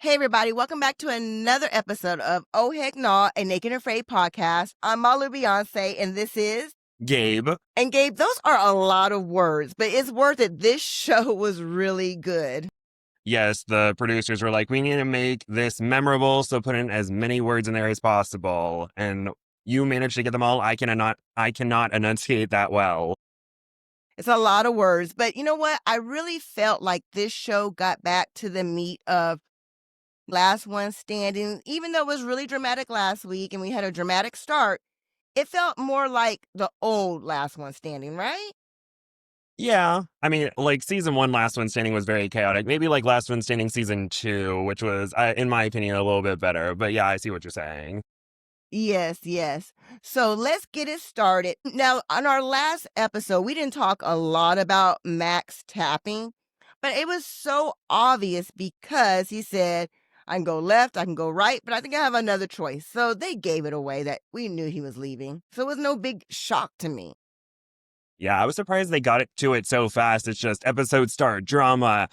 Hey, everybody, welcome back to another episode of Oh Heck Nah, a Naked and Afraid podcast. I'm MaLu Beyonce, and this is Gabe. And Gabe, those are a lot of words, but it's worth it. This show was really good. Yes, the producers were like, we need to make this memorable, so put in as many words in there as possible. And you managed to get them all. I cannot enunciate that well. It's a lot of words, but you know what? I really felt like this show got back to the meat of Last One Standing. Even though it was really dramatic last week and we had a dramatic start, it felt more like the old Last One Standing, right? Yeah. I mean, like season 1, Last One Standing was very chaotic. Maybe like Last One Standing season 2, which was, in my opinion, a little bit better. But yeah, I see what you're saying. Yes. So let's get it started. Now, on our last episode, we didn't talk a lot about Max tapping, but it was so obvious because he said, I can go left, I can go right, but I think I have another choice. So they gave it away that we knew he was leaving. So it was no big shock to me. Yeah, I was surprised they got to it so fast. It's just episode start, drama,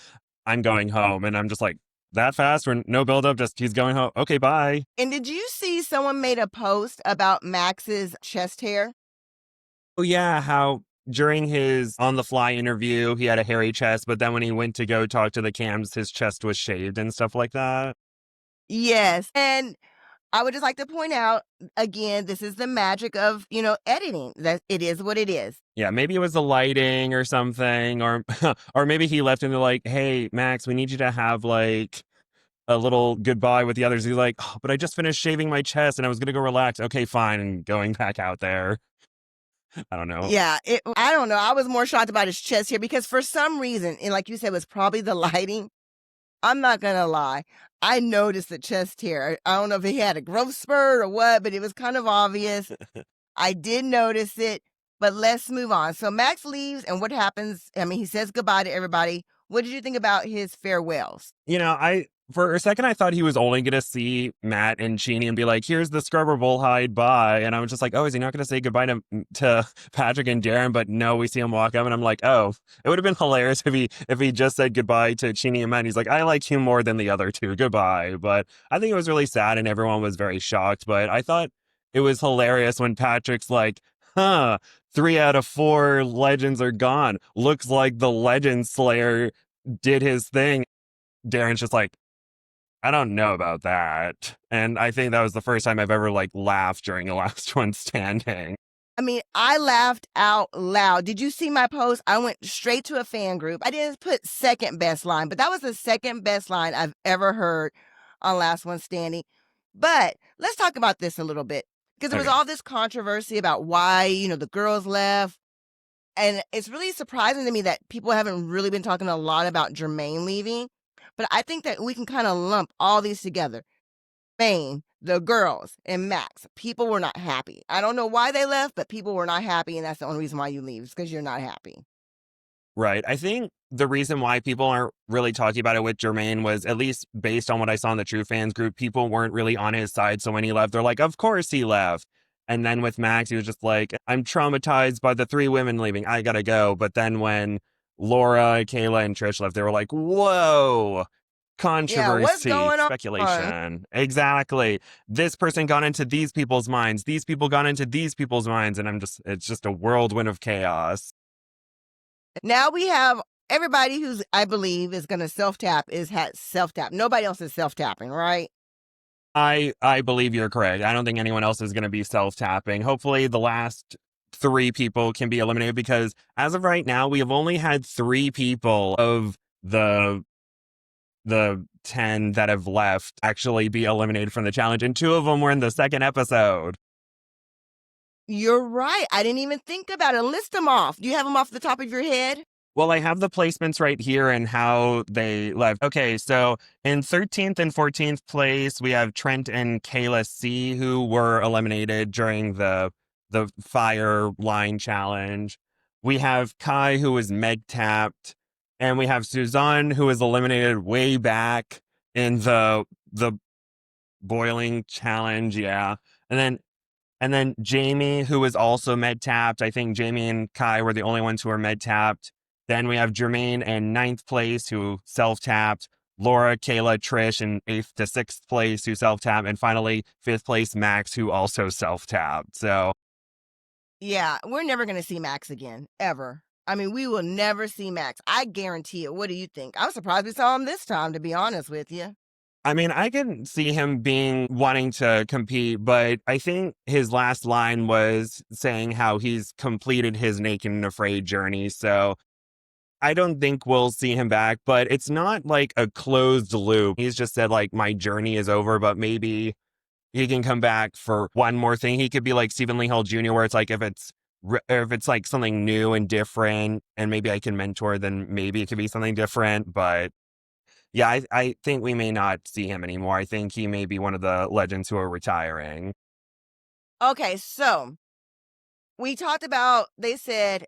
I'm going home. And I'm just like, that fast? We're no build up, just he's going home. Okay, bye. And did you see someone made a post about Max's chest hair? Oh, yeah, how during his on the fly interview, he had a hairy chest, but then when he went to go talk to the cams, his chest was shaved and stuff like that. Yes. And I would just like to point out, again, this is the magic of, editing. That it is what it is. Yeah, maybe it was the lighting or something, or or maybe he left and they're like, hey, Max, we need you to have like a little goodbye with the others. He's like, oh, but I just finished shaving my chest and I was going to go relax. Okay, fine. And going back out there. I don't know. Yeah, I don't know. I was more shocked about his chest here because for some reason, and like you said, it was probably the lighting. I'm not going to lie. I noticed the chest hair. I don't know if he had a growth spurt or what, but it was kind of obvious. I did notice it, but let's move on. So Max leaves, and what happens? I mean, he says goodbye to everybody. What did you think about his farewells? You know, for a second I thought he was only gonna see Matt and Chini and be like, "Here's the scrubber bull hide, bye." And I was just like, "Oh, is he not gonna say goodbye to Patrick and Darren?" But no, we see him walk up, and I'm like, "Oh, it would have been hilarious if he just said goodbye to Chini and Matt. And he's like, I like you more than the other two. Goodbye." But I think it was really sad, and everyone was very shocked. But I thought it was hilarious when Patrick's like, "Huh." 3 out of 4 legends are gone. Looks like the Legend Slayer did his thing. Darren's just like, I don't know about that. And I think that was the first time I've ever like laughed during a Last One Standing. I mean, I laughed out loud. Did you see my post? I went straight to a fan group. I didn't put second best line, but that was the second best line I've ever heard on Last One Standing. But let's talk about this a little bit because there was all this controversy about why, the girls left. And it's really surprising to me that people haven't really been talking a lot about Jermaine leaving. But I think that we can kind of lump all these together. Jermaine, the girls, and Max. People were not happy. I don't know why they left, but people were not happy. And that's the only reason why you leave is because you're not happy. Right. I think the reason why people aren't really talking about it with Jermaine was, at least based on what I saw in the True Fans group, people weren't really on his side. So when he left, they're like, of course he left. And then with Max, he was just like, I'm traumatized by the 3 women leaving. I gotta go. But then when Laura, Kayla, and Trish left, they were like, whoa, controversy, speculation. Exactly. This person got into these people's minds. These people got into these people's minds. And it's just a whirlwind of chaos. Now we have everybody who's, I believe, is going to self-tap has self-tap. Nobody else is self-tapping, right? I believe you're correct. I don't think anyone else is going to be self-tapping. Hopefully the last 3 people can be eliminated, because as of right now, we have only had 3 people of the 10 that have left actually be eliminated from the challenge, and 2 of them were in the second episode. You're right. I didn't even think about it. List them off. Do you have them off the top of your head? Well, I have the placements right here and how they left. Okay, so in 13th and 14th place, we have Trent and Kayla C, who were eliminated during the fire line challenge. We have Kai, who was meg tapped, and we have Suzanne, who was eliminated way back in the boiling challenge. Yeah, and then Jamie, who was also med tapped. I think Jamie and Kai were the only ones who were med tapped. Then we have Jermaine in 9th place, who self-tapped. Laura, Kayla, Trish in 8th to 6th place who self-tapped, and finally 5th place Max who also self-tapped. So Yeah, we're never going to see Max again, ever. I mean, we will never see Max. I guarantee it. What do you think? I'm surprised we saw him this time, to be honest with you. I mean, I can see him wanting to compete, but I think his last line was saying how he's completed his Naked and Afraid journey. So I don't think we'll see him back, but it's not like a closed loop. He's just said like my journey is over, but maybe he can come back for one more thing. He could be like Stephen Lee Hall Jr., where it's like if it's like something new and different, and maybe I can mentor, then maybe it could be something different. But yeah, I think we may not see him anymore. I think he may be one of the legends who are retiring. Okay, so we talked about, they said,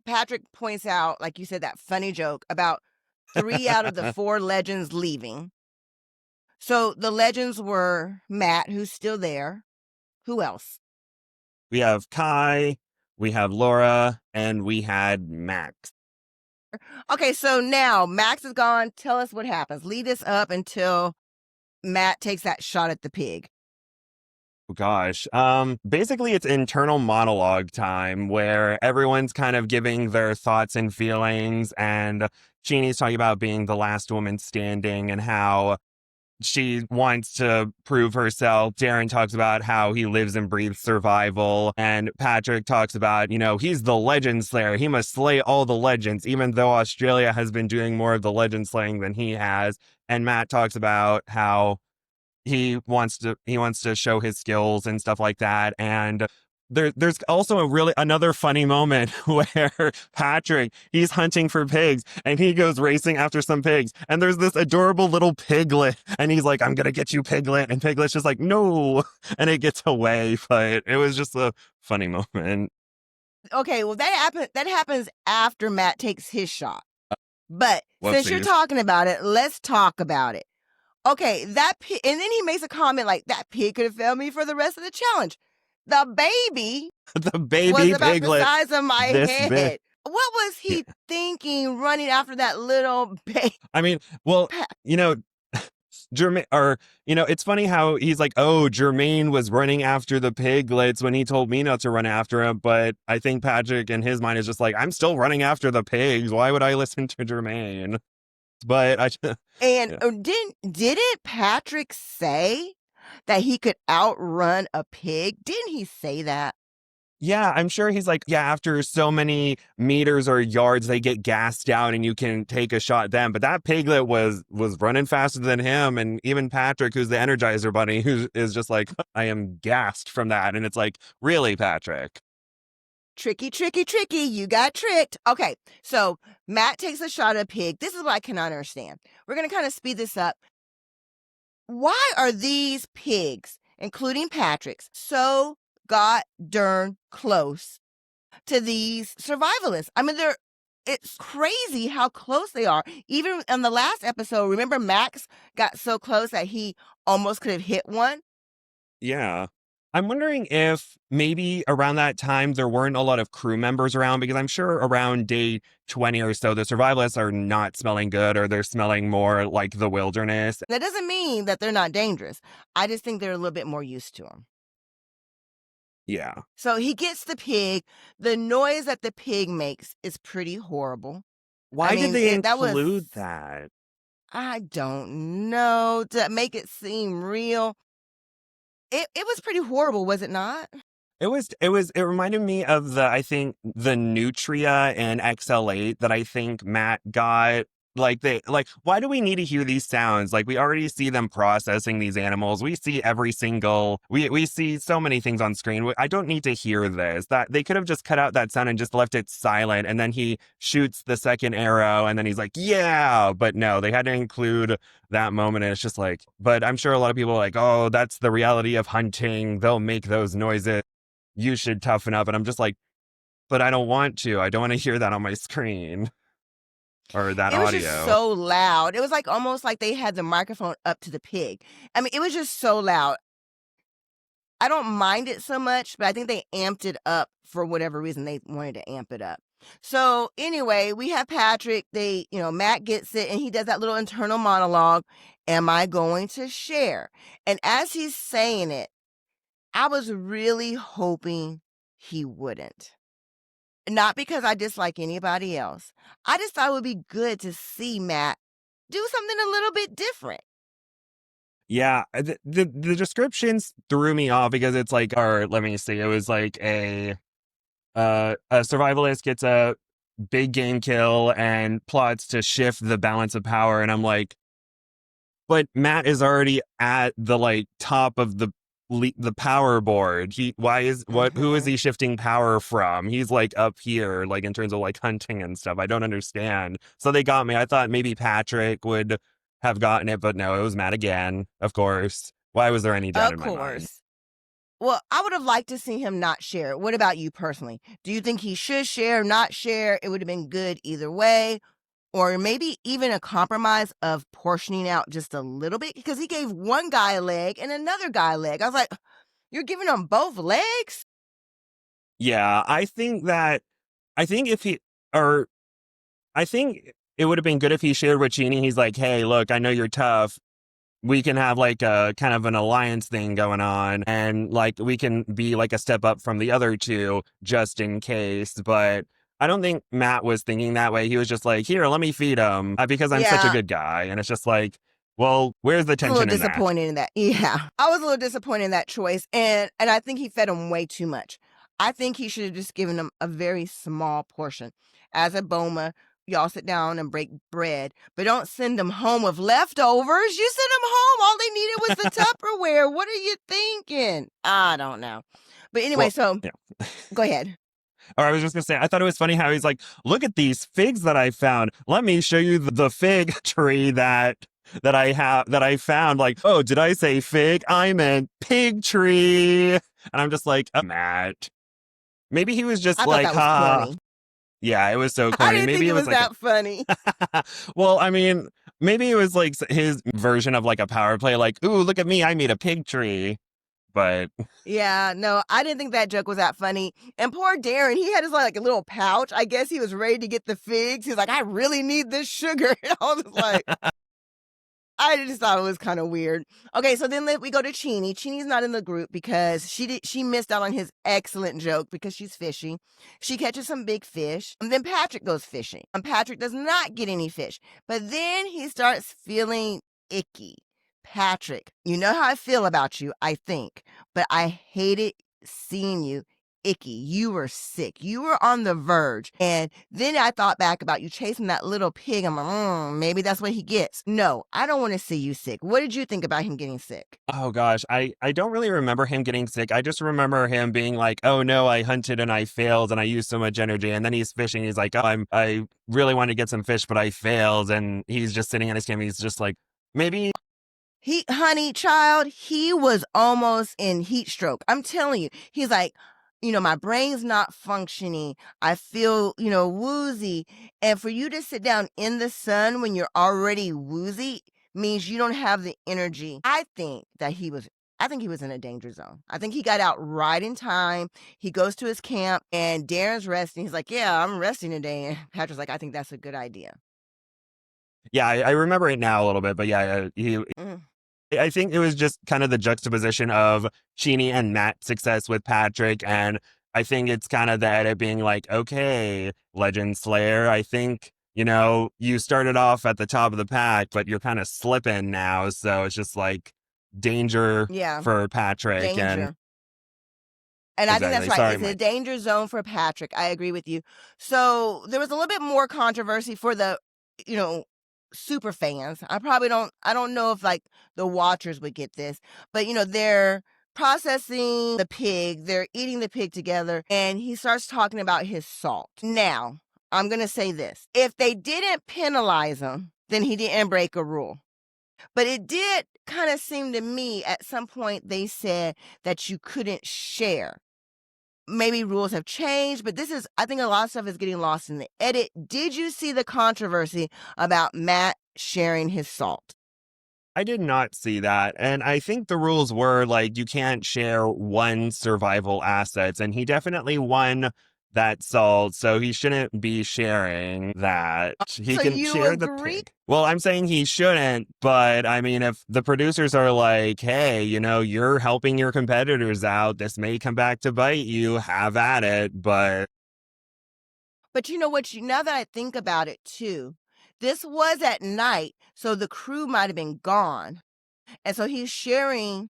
Patrick points out, like you said, that funny joke about 3 out of the 4 legends leaving. So the legends were Matt, who's still there. Who else? We have Kai, we have Laura, and we had Max. Okay, so now Max is gone. Tell us what happens. Lead us up until Matt takes that shot at the pig. Oh, gosh. Basically it's internal monologue time where everyone's kind of giving their thoughts and feelings, and Jeannie's talking about being the last woman standing and how she wants to prove herself. Darren talks about how he lives and breathes survival. And Patrick talks about, he's the legend slayer. He must slay all the legends, even though Australia has been doing more of the legend slaying than he has. And Matt talks about how he wants to show his skills and stuff like that. And there's also another funny moment where Patrick, he's hunting for pigs and he goes racing after some pigs, and there's this adorable little piglet and he's like, I'm gonna get you, Piglet, and Piglet's just like, no, and it gets away. But it was just a funny moment. Okay, well, that happens after Matt takes his shot. But since you're Whoopsies. talking about it, let's talk about it. Okay, that pig, and then he makes a comment like, that pig could have failed me for the rest of the challenge. The baby The was baby about the piglet size of my this big. head. What was he thinking running after that little baby? I mean, well, Jermaine, it's funny how he's like, oh, Jermaine was running after the piglets when he told me not to run after him. But I think Patrick in his mind is just like, I'm still running after the pigs. Why would I listen to Jermaine? But And yeah. didn't Patrick say that he could outrun a pig? Didn't he say that? Yeah, I'm sure he's like, yeah, after so many meters or yards, they get gassed out and you can take a shot then. But that piglet was running faster than him. And even Patrick, who's the Energizer Bunny, who is just like, I am gassed from that. And it's like, really, Patrick? Tricky, tricky, tricky. You got tricked. Okay, so Matt takes a shot at a pig. This is what I cannot understand. We're going to kind of speed this up. Why are these pigs, including Patrick's, so god darn close to these survivalists? I mean, it's crazy how close they are. Even in the last episode, remember Max got so close that he almost could have hit one? Yeah. I'm wondering if maybe around that time there weren't a lot of crew members around, because I'm sure around day 20 or so, the survivalists are not smelling good, or they're smelling more like the wilderness. That doesn't mean that they're not dangerous. I just think they're a little bit more used to them. Yeah. So he gets the pig. The noise that the pig makes is pretty horrible. Why did they that was, include that? I don't know, to make it seem real. It was pretty horrible, was it not? It reminded me of I think the Nutria in XL8 that I think Matt got. Why do we need to hear these sounds? Like, we already see them processing these animals. We see we see so many things on screen. I don't need to hear this. That they could have just cut out that sound and just left it silent. And then he shoots the second arrow and then he's like, yeah, but no, they had to include that moment. And it's just like, but I'm sure a lot of people are like, oh, that's the reality of hunting. They'll make those noises. You should toughen up. And I'm just like, but I don't want to. I don't want to hear that on my screen or that It was just audio. so loud. It was like almost like they had the microphone up to the pig. I mean, it was just so loud. I don't mind it so much, but I think they amped it up for whatever reason they wanted to amp it up. So anyway, we have Patrick. Matt gets it and he does that little internal monologue. Am I going to share? And as he's saying it, I was really hoping he wouldn't. Not because I dislike anybody else. I just thought it would be good to see Matt do something a little bit different. Yeah, the descriptions threw me off because it's like, or let me see, it was like a survivalist gets a big game kill and plots to shift the balance of power, and I'm like, but Matt is already at the like top of the power board. Who is Mm-hmm. he shifting power from? He's like up here, like in terms of like hunting and stuff. I don't understand. So they got me. I thought maybe Patrick would have gotten it, but no, it was Matt again, of course. Why was there any doubt Of in my mind? course. Well, I would have liked to see him not share. What about you personally? Do you think he should share, not share? It would have been good either way. Or maybe even a compromise of portioning out just a little bit because he gave one guy a leg and another guy a leg. I was like, you're giving them both legs? Yeah, I think if he, or I think it would have been good if he shared with Genie. He's like, hey, look, I know you're tough. We can have like a kind of an alliance thing going on, and like we can be like a step up from the other two just in case. But I don't think Matt was thinking that way. He was just like, here, let me feed him because I'm such a Yeah, good guy. And it's just like, well, where's the I was a little tension in that? disappointed in that. Yeah, I was a little disappointed in that choice, and I think he fed him way too much. I think he should have just given him a very small portion. As a Boma, y'all sit down and break bread, but don't send them home with leftovers. You send them home. All they needed was the Tupperware. What are you thinking? I don't know. But anyway, Well, so yeah. go ahead. Or I was just gonna say, I thought it was funny how he's like, look at these figs that I found. Let me show you the fig tree that I found. Like, oh, did I say fig? I meant pig tree. And I'm just like, Matt. Maybe he was just I thought like, that was ha. corny. Yeah, it was so I corny. didn't Maybe think it it was was like that funny. well, I mean, maybe it was like his version of like a power play, like, ooh, look at me, I made a pig tree. But Yeah, no, I didn't think that joke was that funny. And poor Darren, he had his like a little pouch. I guess he was ready to get the figs. He was like, I really need this sugar. And I was like, I just thought it was kind of weird. Okay, so then we go to Chini. Chini's not in the group because she missed out on his excellent joke because she's fishing. She catches some big fish, and then Patrick goes fishing. And Patrick does not get any fish, but then he starts feeling icky. Patrick, you know how I feel about you, I think, but I hated seeing you icky. You were sick. You were on the verge. And then I thought back about you chasing that little pig. I'm like, maybe that's what he gets. No, I don't want to see you sick. What did you think about him getting sick? oh gosh, I don't really remember him getting sick. I just remember him being like, oh no, I hunted and I failed and I used so much energy. And then he's fishing. He's like, oh, I really wanted to get some fish, but I failed. And he's just sitting in his cam. He's just like, maybe. Honey, child, he was almost in heat stroke. I'm telling you, he's like, my brain's not functioning. I feel, woozy. And for you to sit down in the sun when you're already woozy means you don't have the energy. I think he was in a danger zone. I think he got out right in time. He goes to his camp and Darren's resting. He's like, yeah, I'm resting today. And Patrick's like, I think that's a good idea. Yeah, I remember it now a little bit, but yeah, Mm. I think it was just kind of the juxtaposition of Sheenie and Matt's success with Patrick. And I think it's kind of the edit being like, okay, Legend Slayer, I think, you started off at the top of the pack, but you're kind of slipping now. So it's just like danger Yeah, for Patrick. And danger. And I think that's exactly. right. Sorry, It's a Mike. danger zone for Patrick. I agree with you. So there was a little bit more controversy for the, you know, super fans. I don't know if like the watchers would get this, but they're processing the pig, they're eating the pig together, and he starts talking about his salt. Now, I'm going to say this. If they didn't penalize him, then he didn't break a rule. But it did kind of seem to me at some point they said that you couldn't share. Maybe rules have changed, but I think a lot of stuff is getting lost in the edit. Did you see the controversy about Matt sharing his salt? I did not see that. And I think the rules were like you can't share one survival assets. And he definitely won that salt, so he shouldn't be sharing that. He So can you share the agree? pig. Well, I'm saying he shouldn't, but I mean, if the producers are like, hey, you're helping your competitors out, this may come back to bite you, have at it, but But you know what? Now that I think about it too, this was at night, so the crew might have been gone. And so he's sharing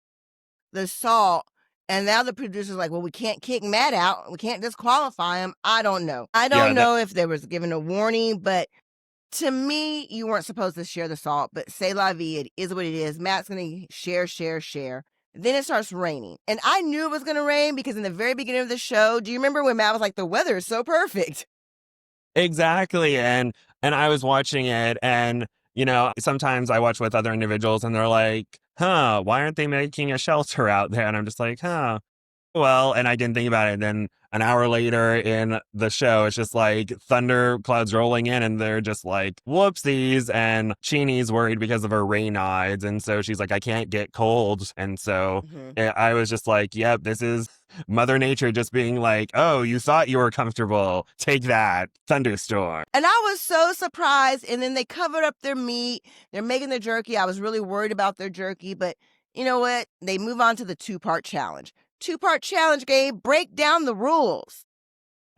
the salt. And now the producer's like, well, we can't kick Matt out. We can't disqualify him. I don't know. I yeah, don't know if there was given a warning, but to me, you weren't supposed to share the salt. But c'est la vie, it is what it is. Matt's going to share, share, share. Then it starts raining. And I knew it was going to rain because in the very beginning of the show, do you remember when Matt was like, the weather is so perfect? exactly. And I was watching it, and sometimes I watch with other individuals and they're like, huh, why aren't they making a shelter out there? And I'm just like, huh. Well, and I didn't think about it. Then an hour later in the show, it's just like thunder clouds rolling in, and they're just like, whoopsies. And Cheeny's worried because of her Raynaud's. And so she's like, I can't get cold. And so I was just like, yep, this is Mother Nature just being like, oh, you thought you were comfortable. Take that. Thunderstorm. And I was so surprised. And then they covered up their meat. They're making the jerky. I was really worried about their jerky. But you know what? They move on to the two-part challenge. Two-part challenge, Gabe. Break down the rules.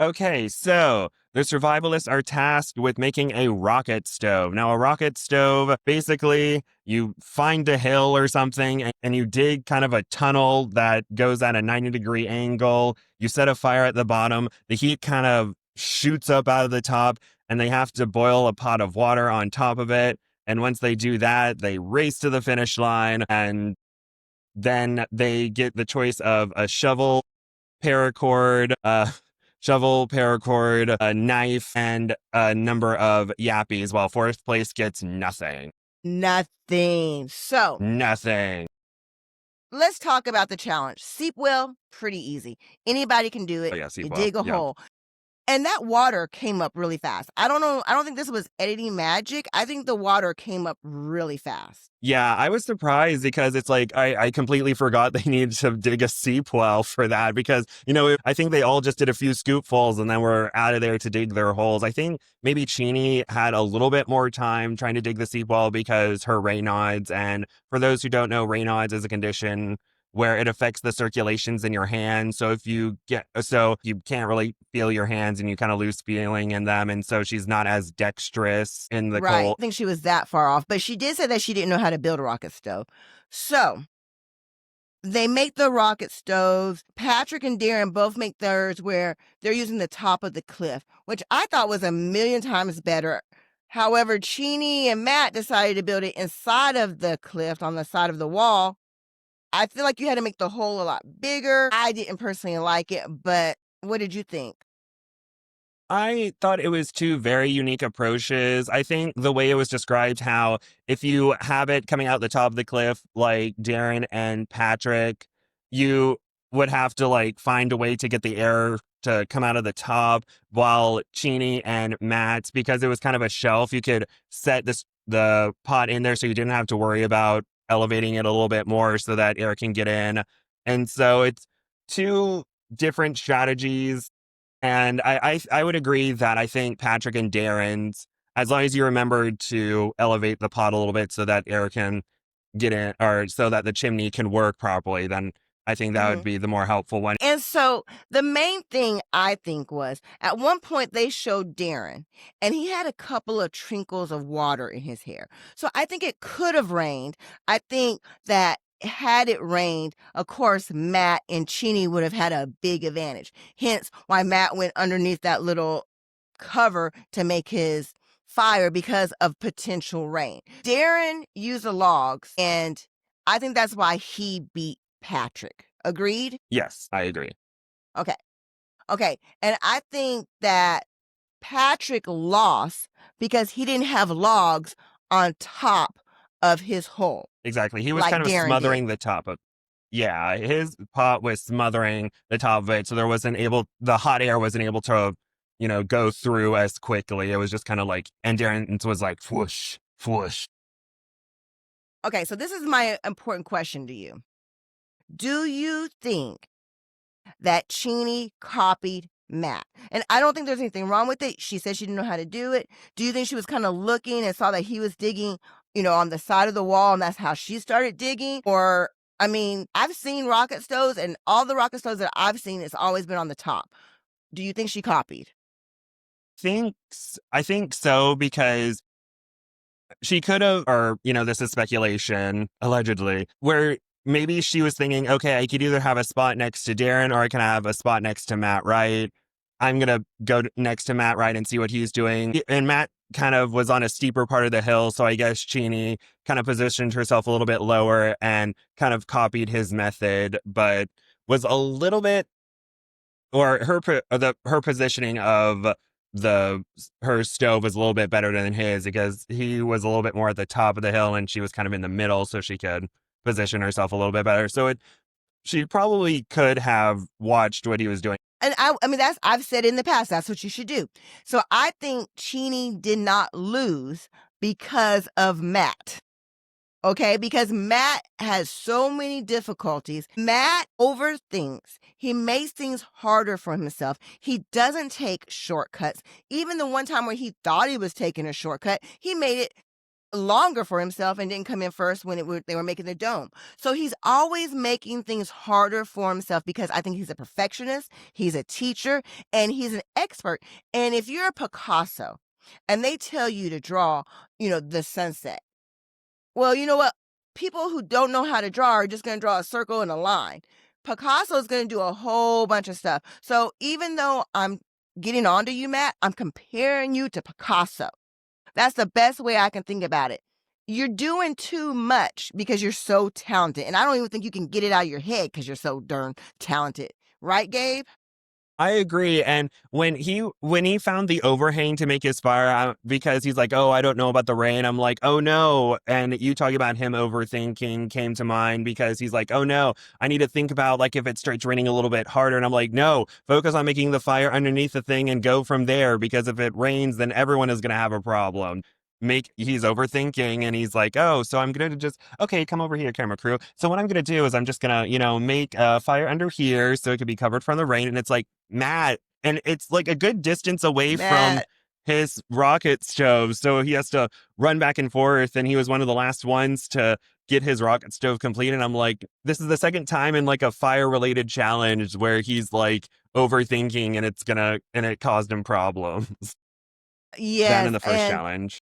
Okay, so the survivalists are tasked with making a rocket stove. Now, a rocket stove, basically, you find a hill or something and you dig kind of a tunnel that goes at a 90-degree angle. You set a fire at the bottom. The heat kind of shoots up out of the top, and they have to boil a pot of water on top of it. And once they do that, they race to the finish line, and then they get the choice of a paracord, paracord, a knife, and a number of yappies, while fourth place gets nothing. Nothing. So Nothing. let's talk about the challenge. Seep well, pretty easy. Anybody can do it. Oh, yeah, see, You well, dig a yeah. hole. And that water came up really fast. I don't know. I don't think this was editing magic. I think the water came up really fast. Yeah, I was surprised because it's like I completely forgot they needed to dig a seep well for that because, I think they all just did a few scoopfuls and then were out of there to dig their holes. I think maybe Cheenie had a little bit more time trying to dig the seep well because her Raynaud's. And for those who don't know, Raynaud's is a condition where it affects the circulations in your hands. So you can't really feel your hands and you kind of lose feeling in them. And so she's not as dexterous in the Right. cold. I think she was that far off, but she did say that she didn't know how to build a rocket stove. So they make the rocket stoves. Patrick and Darren both make theirs where they're using the top of the cliff, which I thought was a million times better. However, Cheenie and Matt decided to build it inside of the cliff on the side of the wall. I feel like you had to make the hole a lot bigger. I didn't personally like it, but what did you think? I thought it was two very unique approaches. I think the way it was described, how if you have it coming out the top of the cliff, like Darren and Patrick, you would have to like find a way to get the air to come out of the top, while Cheenie and Matt, because it was kind of a shelf, you could set the pot in there so you didn't have to worry about elevating it a little bit more so that air can get in. And so it's two different strategies, and I would agree that I think Patrick and Darren's, as long as you remembered to elevate the pot a little bit so that air can get in, or so that the chimney can work properly, then I think that would be the more helpful one. And so the main thing I think was at one point they showed Darren and he had a couple of trinkles of water in his hair. So I think it could have rained. I think that had it rained, of course, Matt and Cheenie would have had a big advantage. Hence why Matt went underneath that little cover to make his fire because of potential rain. Darren used the logs, and I think that's why he beat Patrick. Agreed? Yes, I agree. Okay. Okay. And I think that Patrick lost because he didn't have logs on top of his hole. Exactly. He was Like kind of Darren smothering did. the top of. Yeah, his pot was smothering the top of it, so the hot air wasn't able to, go through as quickly. It was just kind of like, and Darren's was like, whoosh, whoosh. Okay. So this is my important question to you. Do you think that Cheenie copied Matt. And I don't think there's anything wrong with it. She said she didn't know how to do it. Do you think she was kind of looking and saw that he was digging, on the side of the wall and that's how she started digging? Or, I mean, I've seen rocket stoves and all the rocket stoves that I've seen, it's always been on the top. Do you think she copied? I think so because she could have, or, this is speculation, allegedly, where maybe she was thinking, okay, I could either have a spot next to Darren or I can have a spot next to Matt Wright. I'm going to go next to Matt Wright and see what he's doing. And Matt kind of was on a steeper part of the hill. So I guess Cheney kind of positioned herself a little bit lower and kind of copied his method, but was a little bit, or her positioning of her stove was a little bit better than his because he was a little bit more at the top of the hill and she was kind of in the middle, so she could position herself a little bit better. So she probably could have watched what he was doing. And I mean, I've said in the past, that's what you should do. So I think Cheney did not lose because of Matt. Okay, because Matt has so many difficulties. Matt overthinks. He makes things harder for himself. He doesn't take shortcuts. Even the one time where he thought he was taking a shortcut, he made it longer for himself and didn't come in first when they were making the dome. So he's always making things harder for himself because I think he's a perfectionist, he's a teacher, and he's an expert. And if you're a Picasso and they tell you to draw, the sunset, well, you know what? People who don't know how to draw are just going to draw a circle and a line. Picasso is going to do a whole bunch of stuff. So even though I'm getting on to you, Matt, I'm comparing you to Picasso. That's the best way I can think about it. You're doing too much because you're so talented. And I don't even think you can get it out of your head because you're so darn talented. Right, Gabe? I agree. And when he found the overhang to make his fire, because he's like, oh, I don't know about the rain. I'm like, oh no. And you talking about him overthinking came to mind because he's like, oh no, I need to think about like if it starts raining a little bit harder. And I'm like, no, focus on making the fire underneath the thing and go from there. Because if it rains, then everyone is going to have a problem. He's overthinking and he's like, oh, so I'm gonna just, okay, come over here, camera crew. So what I'm gonna do is I'm just gonna, make a fire under here so it could be covered from the rain. And it's like, Matt, and it's like a good distance away from Matt. his rocket stove. So he has to run back and forth. And he was one of the last ones to get his rocket stove complete. And I'm like, this is the second time in like a fire related challenge where he's like overthinking and it caused him problems. Than in Yes, the first and challenge.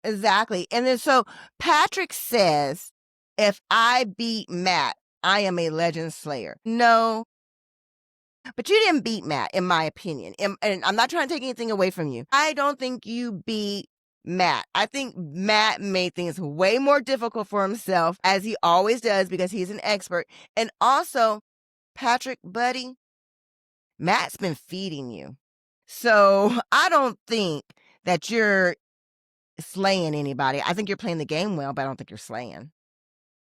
exactly. And then so Patrick says, if I beat Matt, I am a legend slayer. No, but you didn't beat Matt, in my opinion. And I'm not trying to take anything away from you. I don't think you beat Matt. I think Matt made things way more difficult for himself, as he always does, because he's an expert. And also, Patrick, buddy, Matt's been feeding you. So I don't think that you're slaying anybody. I think you're playing the game well, but I don't think you're slaying.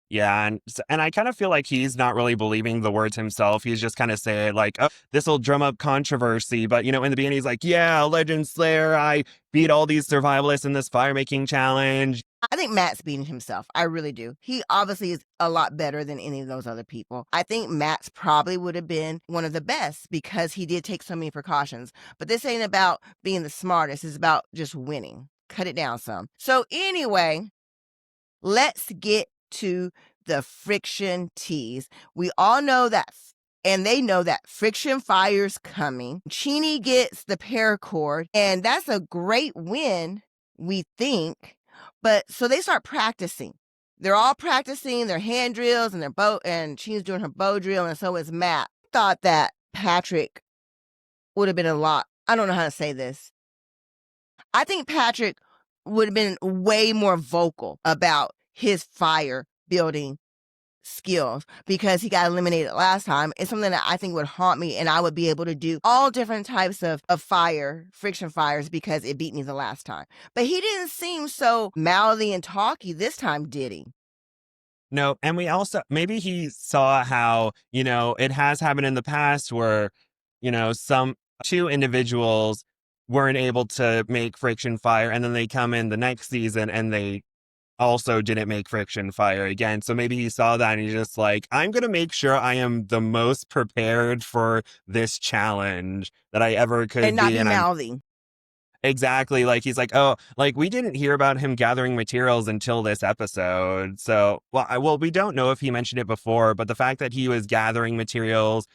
Yeah, and I kind of feel like he's not really believing the words himself. He's just kind of saying like, "Oh, this will drum up controversy." But in the beginning, he's like, "Yeah, Legend Slayer, I beat all these survivalists in this fire making challenge." I think Matt's beating himself. I really do. He obviously is a lot better than any of those other people. I think Matt's probably would have been one of the best because he did take so many precautions. But this ain't about being the smartest. It's about just winning. Cut it down some. So anyway, let's get to the friction tease. We all know that, and they know that friction fire's coming. Cheney gets the paracord, and that's a great win, we think. But so they start practicing. They're all practicing their hand drills and their bow, and Cheney's doing her bow drill, and so is Matt. Thought that Patrick would have been a lot. I don't know how to say this. I think Patrick would have been way more vocal about his fire building skills because he got eliminated last time. It's something that I think would haunt me, and I would be able to do all different types of friction fires because it beat me the last time. But he didn't seem so mouthy and talky this time, did he? No, and we also maybe he saw how, it has happened in the past where, some two individuals weren't able to make friction fire and then they come in the next season and they also didn't make friction fire again. So maybe he saw that and he's just like, I'm going to make sure I am the most prepared for this challenge that I ever And could not be. be And I'm mouthy. exactly like, he's like, oh, like we didn't hear about him gathering materials until this episode. So, well, we don't know if he mentioned it before, but the fact that he was gathering materials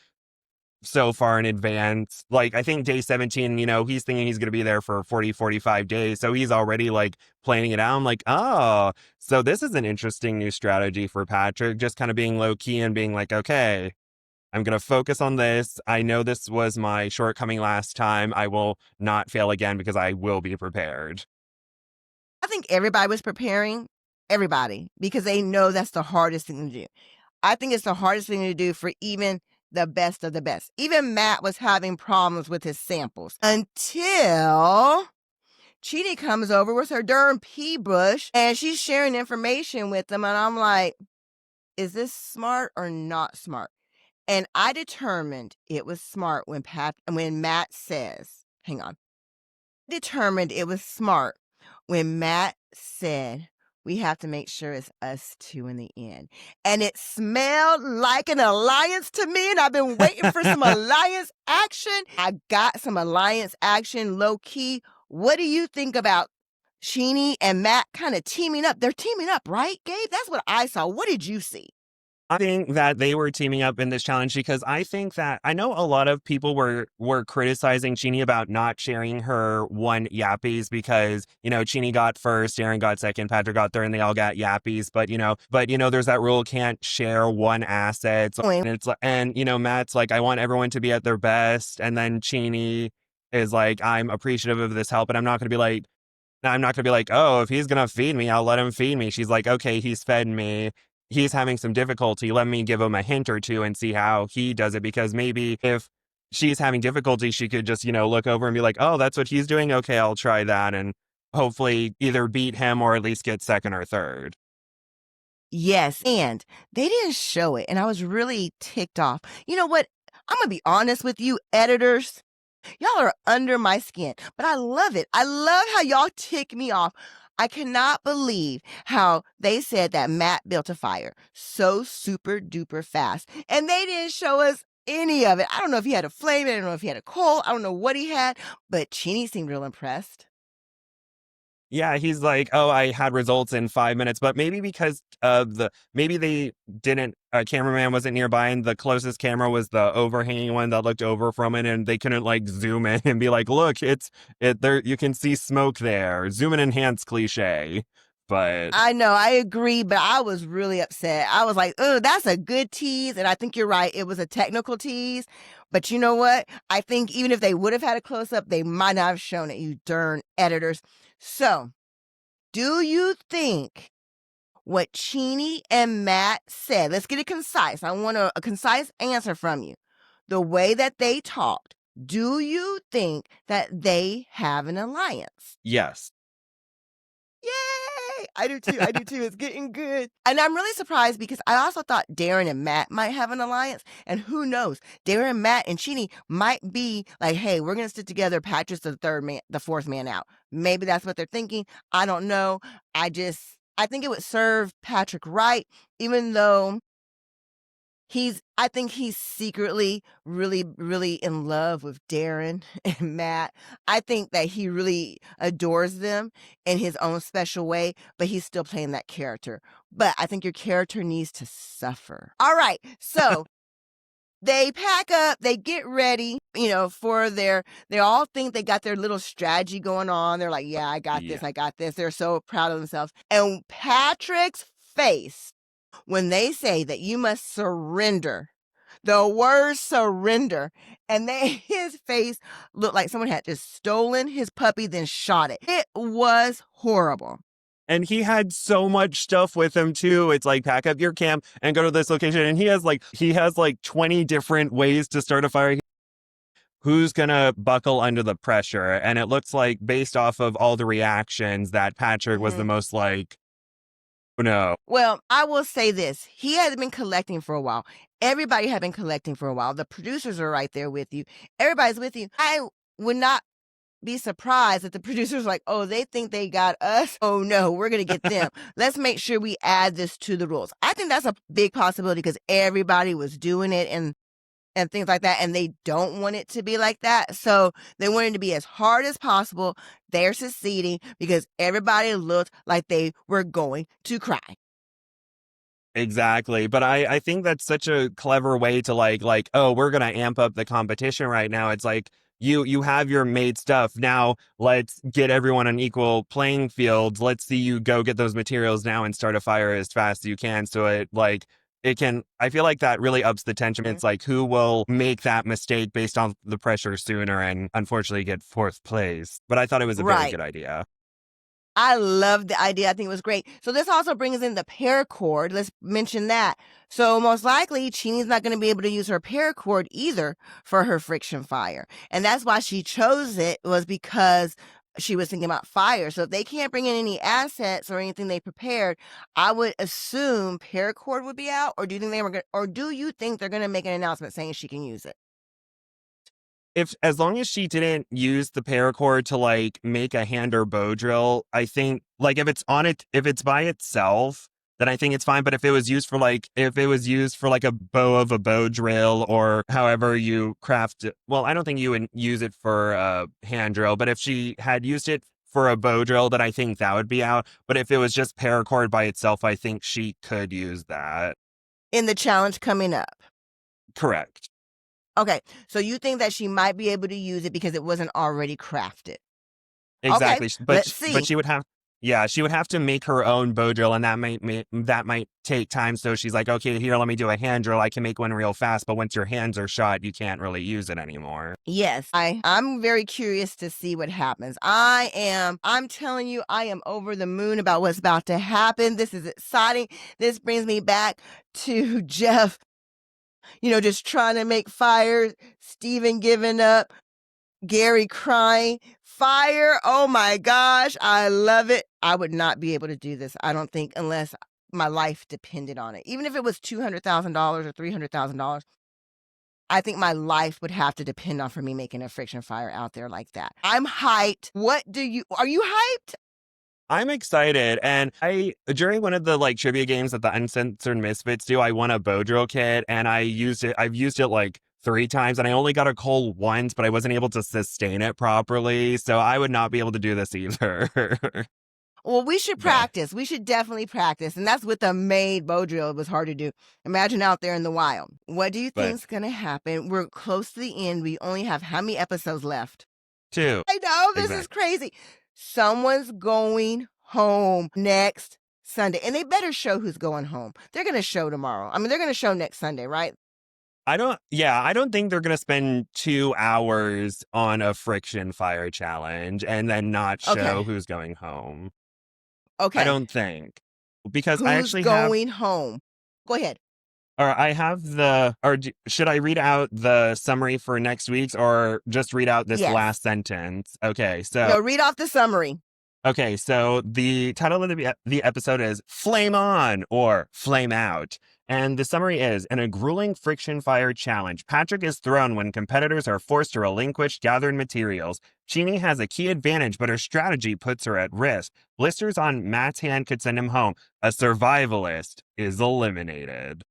so far in advance. Like, I think day 17, he's thinking he's going to be there for 40, 45 days. So he's already like planning it out. I'm like, oh, so this is an interesting new strategy for Patrick, just kind of being low key and being like, okay, I'm going to focus on this. I know this was my shortcoming last time. I will not fail again because I will be prepared. I think everybody was preparing, everybody, because they know that's the hardest thing to do. I think it's the hardest thing to do for even the best of the best. Even Matt was having problems with his samples until Chidi comes over with her darn pea bush and she's sharing information with them. And I'm like, is this smart or not smart? And I determined it was smart when Matt says, hang on, determined it was smart when Matt said, we have to make sure it's us two in the end. And it smelled like an alliance to me. And I've been waiting for some alliance action. I got some alliance action low key. What do you think about Sheenie and Matt kind of teaming up? They're teaming up, right, Gabe? That's what I saw. What did you see? I think that they were teaming up in this challenge because I think that I know a lot of people were criticizing Chini about not sharing her one yappies because, Chini got first, Darren got second, Patrick got third, and they all got yappies. But there's that rule, can't share one asset. So, and it's like, and Matt's like, I want everyone to be at their best. And then Chini is like, I'm appreciative of this help, and I'm not gonna be like, oh, if he's gonna feed me, I'll let him feed me. She's like, okay, he's fed me. He's having some difficulty. Let me give him a hint or two and see how he does it. Because maybe if she's having difficulty, she could just, look over and be like, oh, that's what he's doing. Okay, I'll try that. And hopefully either beat him or at least get second or third. Yes, and they didn't show it. And I was really ticked off. You know what? I'm going to be honest with you, editors. Y'all are under my skin, but I love it. I love how y'all tick me off. I cannot believe how they said that Matt built a fire so super duper fast, and they didn't show us any of it. I don't know if he had a flame. I don't know if he had a coal. I don't know what he had, but Chini seemed real impressed. Yeah, he's like, oh, I had results in 5 minutes, but maybe because maybe they didn't, a cameraman wasn't nearby and the closest camera was the overhanging one that looked over from it and they couldn't like zoom in and be like, look, it there, you can see smoke there. Zoom and enhance cliche. But I know, I agree, but I was really upset. I was like, oh, that's a good tease. And I think you're right. It was a technical tease. But you know what? I think even if they would have had a close up, they might not have shown it, you darn editors. So, do you think what Chini and Matt said, let's get it concise. I want a concise answer from you. The way that they talked, do you think that they have an alliance? yes. Yay! I do too. I do too. It's getting good. And I'm really surprised because I also thought Darren and Matt might have an alliance. And who knows? Darren, Matt, and Chini might be like, hey, we're going to stick together. Patrick's the fourth man out. Maybe that's what they're thinking. I don't know. I think it would serve Patrick right, even though I think he's secretly really, really in love with Darren and Matt. I think that he really adores them in his own special way, but he's still playing that character. But I think your character needs to suffer. All right. So they pack up, they get ready, for they all think they got their little strategy going on. They're like, yeah, I got this. I got this. They're so proud of themselves. And Patrick's face, when they say that you must surrender, the word surrender, and his face looked like someone had just stolen his puppy, then shot it. It was horrible. And he had so much stuff with him too. It's like, pack up your camp and go to this location. And he has like 20 different ways to start a fire. Who's gonna buckle under the pressure? And it looks like, based off of all the reactions, that Patrick was the most like, no. Well, I will say this. He had been collecting for a while. Everybody had been collecting for a while. The producers are right there with you. Everybody's with you. I would not be surprised that the producers like, oh, they think they got us. Oh no, we're going to get them. Let's make sure we add this to the rules. I think that's a big possibility because everybody was doing it and things like that, and they don't want it to be like that. So they want it to be as hard as possible. They're succeeding because everybody looked like they were going to cry. Exactly. But I think that's such a clever way to oh, we're gonna amp up the competition right now. It's like you have your made stuff. Now let's get everyone on equal playing fields. Let's see you go get those materials now and start a fire as fast as you can. So it can, I feel like that really ups the tension. It's like, who will make that mistake based on the pressure sooner and unfortunately get fourth place. But I thought it was a very good idea. I love the idea. I think it was great. So this also brings in the paracord. Let's mention that. So most likely, Chini's not going to be able to use her paracord either for her friction fire. And that's why she chose it, was because she was thinking about fire. So if they can't bring in any assets or anything they prepared, I would assume paracord would be out. Or do you think they're going to make an announcement saying she can use it? As long as she didn't use the paracord to make a hand or bow drill, I think if it's by itself, then I think it's fine. But if it was used for a bow of a bow drill or however you craft it, well, I don't think you would use it for a hand drill. But if she had used it for a bow drill, then I think that would be out. But if it was just paracord by itself, I think she could use that. In the challenge coming up. Correct. Okay, so you think that she might be able to use it because it wasn't already crafted. Exactly. Okay, but she would have to make her own bow drill, and that might take time. So she's like, okay, here, let me do a hand drill. I can make one real fast, but once your hands are shot, you can't really use it anymore. Yes, I'm very curious to see what happens. I'm telling you, I am over the moon about what's about to happen. This is exciting. This brings me back to Jeff, just trying to make fire, Steven giving up, Gary crying. Fire, oh my gosh, I love it. I would not be able to do this, I don't think, unless my life depended on it. Even if it was $200,000 or $300,000, I think my life would have to depend on for me making a friction fire out there like that. I'm hyped. Are you hyped? I'm excited, and during one of the trivia games that the Uncensored Misfits do, I won a bow drill kit, and I've used it 3 times, and I only got a coal once, but I wasn't able to sustain it properly, so I would not be able to do this either. Well, we should practice. We should definitely practice, and that's with a made bow drill. It was hard to do. Imagine out there in the wild. What do you think's going to happen? We're close to the end. We only have how many episodes left? 2. I know, this is crazy. Someone's going home next Sunday, and they better show who's going home. They're going to show tomorrow. I mean, they're going to show next Sunday, right? I don't think they're going to spend 2 hours on a friction fire challenge and then not show who's going home. Okay. I don't think. Because who's I actually going home? Go ahead. Or should I read out the summary for next week's or just read out this last sentence? Okay, so... No, read off the summary. Okay, so the title of the episode is Flame On or Flame Out. And the summary is, in a grueling friction fire challenge, Patrick is thrown when competitors are forced to relinquish gathered materials. Chini has a key advantage, but her strategy puts her at risk. Blisters on Matt's hand could send him home. A survivalist is eliminated.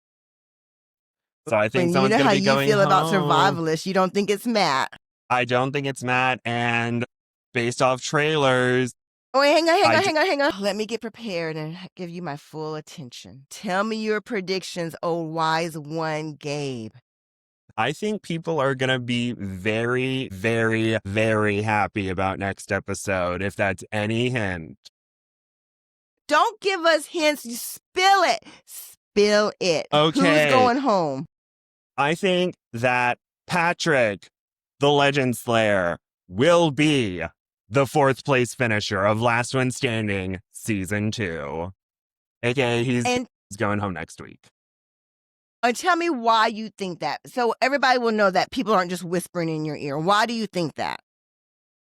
So I think someone's going to be going home. You know how you feel about survivalists. You don't think it's Matt. I don't think it's Matt. And based off trailers... Oh, wait, hang on. Let me get prepared and give you my full attention. Tell me your predictions, oh wise one, Gabe. I think people are going to be very, very, very happy about next episode, if that's any hint. Don't give us hints. You spill it. Spill it. Okay. Who's going home? I think that Patrick, the Legend Slayer, will be the 4th place finisher of Last One Standing Season 2. AKA he's going home next week. And tell me why you think that. So everybody will know that people aren't just whispering in your ear. Why do you think that?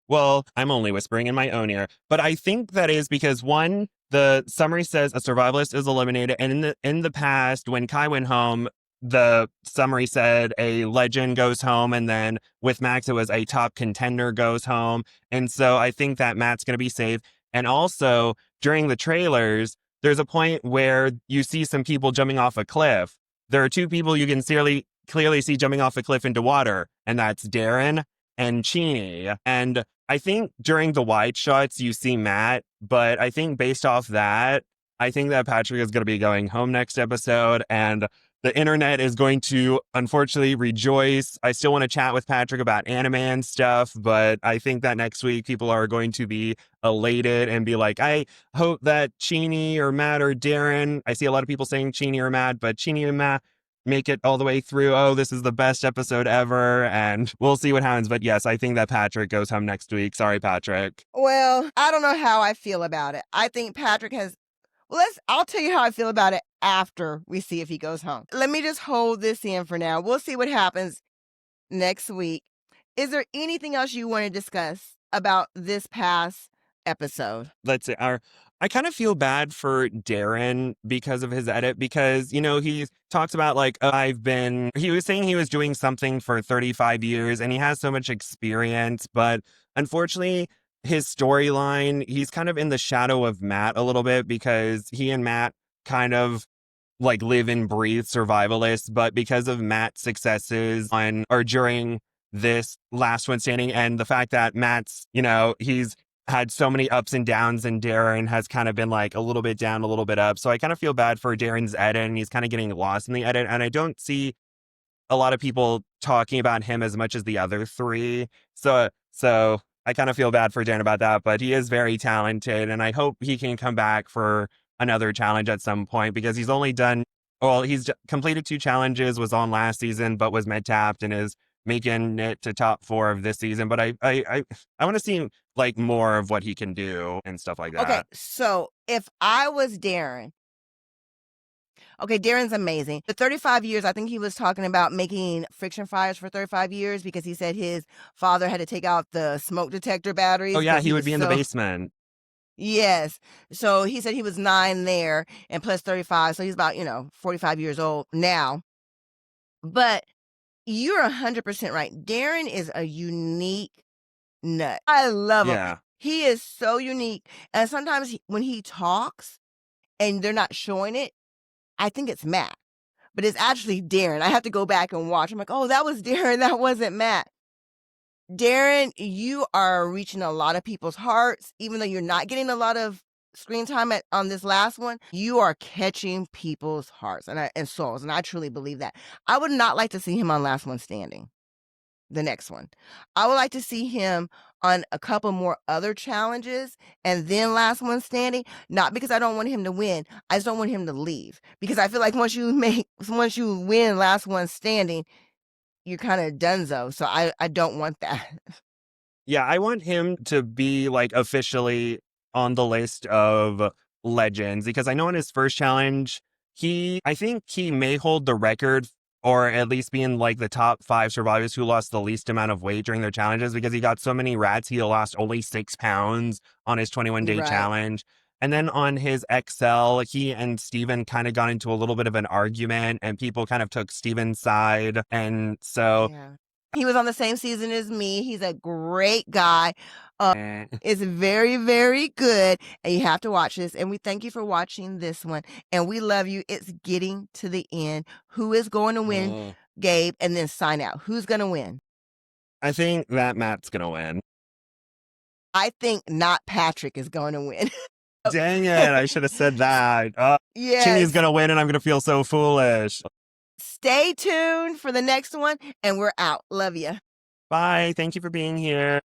Well, I'm only whispering in my own ear. But I think that is because, one, the summary says a survivalist is eliminated. And in the past, when Kai went home, the summary said a legend goes home, and then with Max it was a top contender goes home. And so I think that Matt's going to be safe. And also during the trailers, there's a point where you see some people jumping off a cliff. There are two people you can clearly see jumping off a cliff into water, and that's Darren and Cheney. And I think during the wide shots you see Matt, but I think based off that, I think that Patrick is going to be going home next episode, and the internet is going to unfortunately rejoice. I still want to chat with Patrick about anime and stuff, but I think that next week people are going to be elated and be like, I hope that Cheney or Matt or Darren, I see a lot of people saying Cheney or Matt, but Cheney and Matt make it all the way through. Oh, this is the best episode ever, and we'll see what happens. But yes, I think that Patrick goes home next week. Sorry, Patrick. Well, I don't know how I feel about it. I think Patrick has. Well, I'll tell you how I feel about it after we see if he goes home. Let me just hold this in for now. We'll see what happens next week. Is there anything else you want to discuss about this past episode? Let's see. I kind of feel bad for Darren because of his edit, because, you know, he talks about like, he was saying he was doing something for 35 years and he has so much experience, but unfortunately, his storyline, he's kind of in the shadow of Matt a little bit, because he and Matt kind of like live and breathe survivalists, but because of Matt's successes during this last one standing, and the fact that Matt's, you know, he's had so many ups and downs, and Darren has kind of been like a little bit down, a little bit up. So I kind of feel bad for Darren's edit, and he's kind of getting lost in the edit. And I don't see a lot of people talking about him as much as the other three. So I kind of feel bad for Darren about that, but he is very talented, and I hope he can come back for another challenge at some point, because he's completed 2 challenges, was on last season, but was med-tapped and is making it to top 4 of this season. But I want to see like more of what he can do and stuff like that. Okay, so if I was Darren, okay, Darren's amazing. The 35 years, I think he was talking about making friction fires for 35 years, because he said his father had to take out the smoke detector batteries. Oh yeah, he would be in the basement. Yes. So he said he was 9 there and plus 35. So he's about, 45 years old now. But you're 100% right. Darren is a unique nut. I love him. He is so unique. And sometimes when he talks and they're not showing it, I think it's Matt, but it's actually Darren. I have to go back and watch. I'm like, oh, that was Darren. That wasn't Matt. Darren, you are reaching a lot of people's hearts, even though you're not getting a lot of screen time on this last one. You are catching people's hearts and souls, and I truly believe that. I would not like to see him on Last One Standing, the next one. I would like to see him on a couple more other challenges and then Last One Standing, not because I don't want him to win. I just don't want him to leave, because I feel like once you win Last One Standing, you're kind of donezo. So I don't want that. Yeah, I want him to be like officially on the list of legends, because I know in his first challenge, I think he may hold the record, or at least be in like the top 5 survivors who lost the least amount of weight during their challenges, because he got so many rats, he lost only 6 pounds on his 21-day challenge. And then on his XL, he and Steven kind of got into a little bit of an argument, and people kind of took Steven's side. And so he was on the same season as me. He's a great guy. It's very, very good. And you have to watch this. And we thank you for watching this one. And we love you. It's getting to the end. Who is going to win, Gabe? And then sign out. Who's going to win? I think that Matt's going to win. I think not Patrick is going to win. Dang it, I should have said that. Yes. Cheney's going to win, and I'm going to feel so foolish. Stay tuned for the next one, and we're out. Love you. Bye. Thank you for being here.